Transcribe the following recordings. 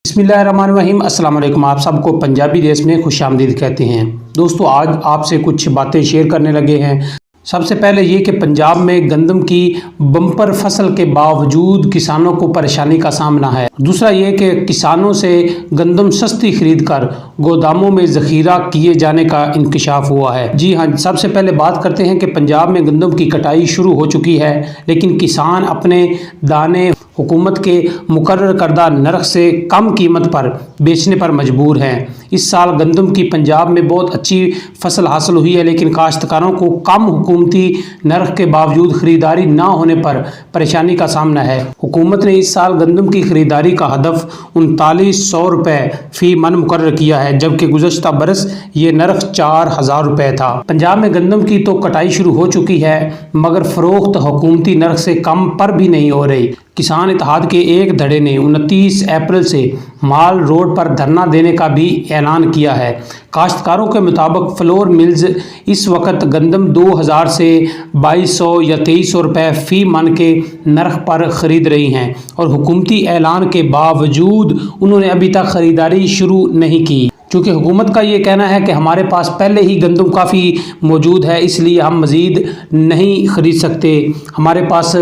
बिस्मिल्लाहिर्रहमानिर्रहीम। अस्सलाम वालेकुम। आप सबको पंजाबी देश में खुश आमदीद कहते हैं। दोस्तों, आज आपसे कुछ बातें शेयर करने लगे हैं। सबसे पहले ये कि पंजाब में गंदम की बम्पर फसल के बावजूद किसानों को परेशानी का सामना है। दूसरा ये कि किसानों से गंदम सस्ती खरीद कर गोदामों में ज़ख़ीरा किए जाने का इंकशाफ हुआ है। जी हाँ, सबसे पहले बात करते हैं कि पंजाब में गंदम की कटाई शुरू हो चुकी है, लेकिन किसान अपने दाने हुकूमत के मुकर्रर करदा नरख से कम कीमत पर बेचने पर मजबूर हैं। इस साल गंदम की पंजाब में बहुत अच्छी फसल हासिल हुई है, लेकिन काश्तकारों को कम हुकूमती नरख के बावजूद ख़रीदारी ना होने पर परेशानी का सामना है। हुकूमत ने इस साल गंदम की ख़रीदारी का हदफ 3900 रुपये फ़ी मन मुकर्रर किया है, जबकि गुज़श्ता बरस ये नरख 4000 रुपये था। पंजाब में गंदम की तो कटाई शुरू हो चुकी है, मगर फ़रोख्त हुकूमती नरख से कम पर भी नहीं हो रही। किसान इत्तेहाद के एक धड़े ने 29 अप्रैल से माल रोड पर धरना देने का भी ऐलान किया है। काश्तकारों के मुताबिक फ्लोर मिल्स इस वक्त गंदम 2000 से 2200 या 2300 रुपये फ़ी मन के नरख पर ख़रीद रही हैं, और हुकूमती ऐलान के बावजूद उन्होंने अभी तक ख़रीदारी शुरू नहीं की। चूँकि हुकूमत का ये कहना है कि हमारे पास पहले ही गंदम काफ़ी मौजूद है, इसलिए हम मज़ीद नहीं ख़रीद सकते। हमारे पास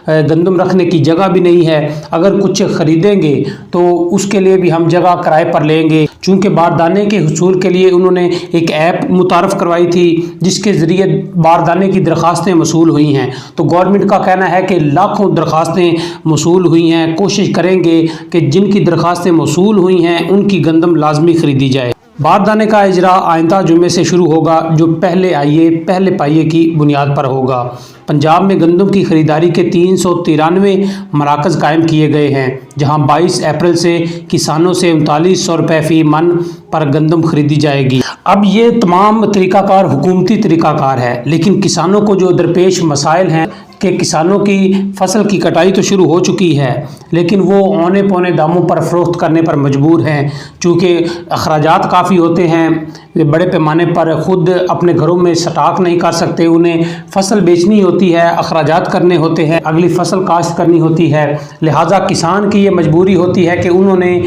गंदम रखने की जगह भी नहीं है। अगर कुछ ख़रीदेंगे तो उसके लिए भी हम जगह किराए पर लेंगे। चूँकि बारदाने के हुसूल के लिए उन्होंने एक ऐप मुतारफ़ करवाई थी, जिसके ज़रिए बारदाने की दरख्वास्तें मसूल हुई हैं। तो गवर्नमेंट का कहना है कि लाखों दरख्वास्तें मसूल हुई हैं। कोशिश करेंगे कि जिनकी दरख्वास्तें मसूल हुई हैं उनकी गंदम लाजमी ख़रीदी जाए। बारदाने का इजरा आइंदा जुमे से शुरू होगा, जो पहले आइए पहले पाइए की बुनियाद पर होगा। पंजाब में गंदम की ख़रीदारी के 393 मराकज़ कायम किए गए हैं, जहां 22 अप्रैल से किसानों से 3900 रुपये फ़ी मन पर गंदम खरीदी जाएगी। अब ये तमाम तरीक़ाकार हुकूमती तरीक़ाकार है, लेकिन किसानों को जो दरपेश मसाइल हैं कि किसानों की फसल की कटाई तो शुरू हो चुकी है, लेकिन वो औने पौने दामों पर फ़रोख्त करने पर मजबूर हैं। चूँकि अखराजात काफ़ी होते हैं, बड़े पैमाने पर ख़ुद अपने घरों में स्टॉक नहीं कर सकते, उन्हें फसल बेचनी होती है, अखराजात करने होते हैं, अगली फसल काश्त करनी होती है। लिहाजा किसान की ये मजबूरी होती है कि उन्होंने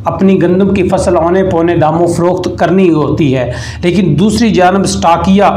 अपनी गंदम की फसल औने पौने दामों फ़रोख्त करनी होती है। लेकिन दूसरी जानब स्टाकिया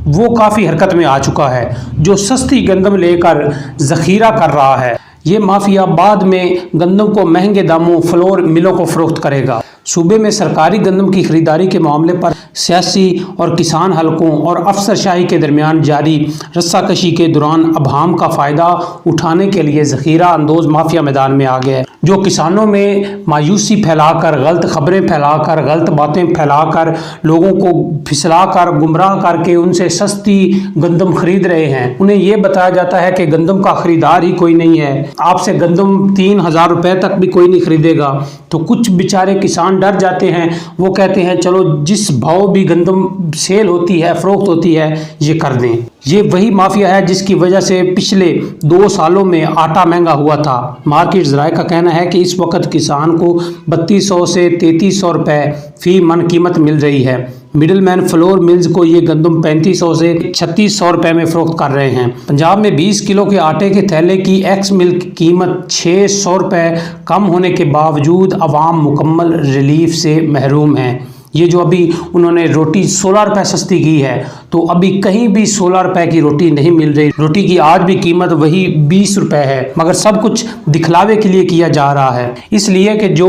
वो काफ़ी हरकत में आ चुका है, जो सस्ती गंदम लेकर ज़ख़ीरा कर रहा है। ये माफिया बाद में गंदम को महंगे दामों फ्लोर मिलों को फ़रोख्त करेगा। सूबे में सरकारी गंदम की खरीदारी के मामले पर सियासी और किसान हलकों और अफसरशाही के दरमियान जारी रस्साकशी के दौरान अभाम का फ़ायदा उठाने के लिए ज़ख़ीरा अंदोज़ माफिया मैदान में आ गया है, जो किसानों में मायूसी फैलाकर, गलत खबरें फैलाकर, गलत बातें फैलाकर, लोगों को फिसलाकर, गुमराह करके उनसे सस्ती गंदम खरीद रहे हैं। उन्हें यह बताया जाता है कि गंदम का ख़रीदार ही कोई नहीं है, आपसे गंदम 3000 रुपये तक भी कोई नहीं खरीदेगा। तो कुछ बेचारे किसान डर जाते हैं, वो कहते हैं चलो जिस भाव भी गंदम सेल होती है, फ़रोख्त होती है, ये कर दें। ये वही माफिया है जिसकी वजह से पिछले 2 सालों में आटा महंगा हुआ था। मार्केट ज़राए का कहना है कि इस वक्त किसान को 3200 से 3300 रुपये फ़ी मन कीमत मिल रही है। मिडिल मैन फ्लोर मिल्स को ये गंदम 3500 से 3600 रुपये में फ़रोख्त कर रहे हैं। पंजाब में 20 किलो के आटे के थैले की एक्स मिल की कीमत 600 रुपये कम होने के बावजूद अवाम मुकम्मल रिलीफ से महरूम हैं। ये जो अभी उन्होंने रोटी 16 रुपये सस्ती की है, तो अभी कहीं भी 16 रुपये की रोटी नहीं मिल रही। रोटी की आज भी कीमत वही 20 रुपये है, मगर सब कुछ दिखलावे के लिए किया जा रहा है, इसलिए कि जो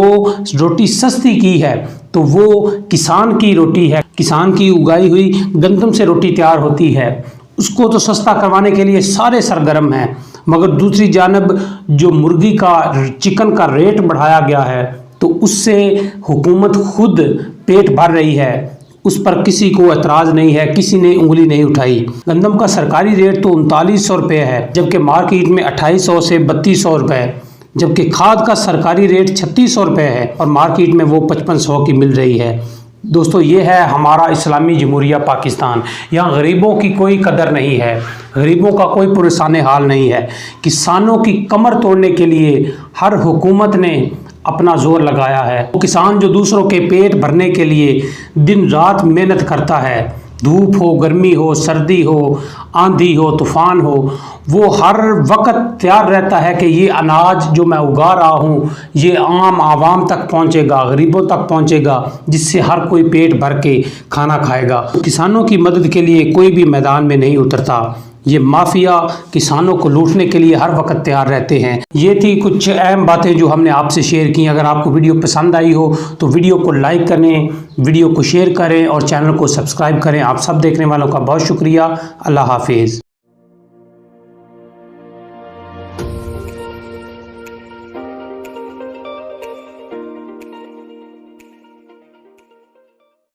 रोटी सस्ती की है तो वो किसान की रोटी है। किसान की उगाई हुई गंदम से रोटी तैयार होती है, उसको तो सस्ता करवाने के लिए सारे सरगर्म हैं। मगर दूसरी जानब जो मुर्गी का, चिकन का रेट बढ़ाया गया है, तो उससे हुकूमत खुद पेट भर रही है, उस पर किसी को एतराज़ नहीं है, किसी ने उंगली नहीं उठाई। गंदम का सरकारी रेट तो 3900 रुपये है, जबकि मार्केट में 2800 से 3200 रुपये, जबकि खाद का सरकारी रेट 3600 रुपये है और मार्केट में वो 5500 की मिल रही है। दोस्तों, ये है हमारा इस्लामी जमहूरिया पाकिस्तान। यहाँ गरीबों की कोई कदर नहीं है, गरीबों का कोई पुरसान हाल नहीं है। किसानों की कमर तोड़ने के लिए हर हुकूमत ने अपना जोर लगाया है। किसान जो दूसरों के पेट भरने के लिए दिन रात मेहनत करता है, धूप हो, गर्मी हो, सर्दी हो, आंधी हो, तूफ़ान हो, वो हर वक्त तैयार रहता है कि ये अनाज जो मैं उगा रहा हूँ ये आम आवाम तक पहुँचेगा, गरीबों तक पहुँचेगा, जिससे हर कोई पेट भर के खाना खाएगा। किसानों की मदद के लिए कोई भी मैदान में नहीं उतरता। ये माफिया किसानों को लूटने के लिए हर वक्त तैयार रहते हैं। ये थी कुछ अहम बातें जो हमने आपसे शेयर की। अगर आपको वीडियो पसंद आई हो तो वीडियो को लाइक करें, वीडियो को शेयर करें और चैनल को सब्सक्राइब करें। आप सब देखने वालों का बहुत शुक्रिया। अल्लाह हाफिज़।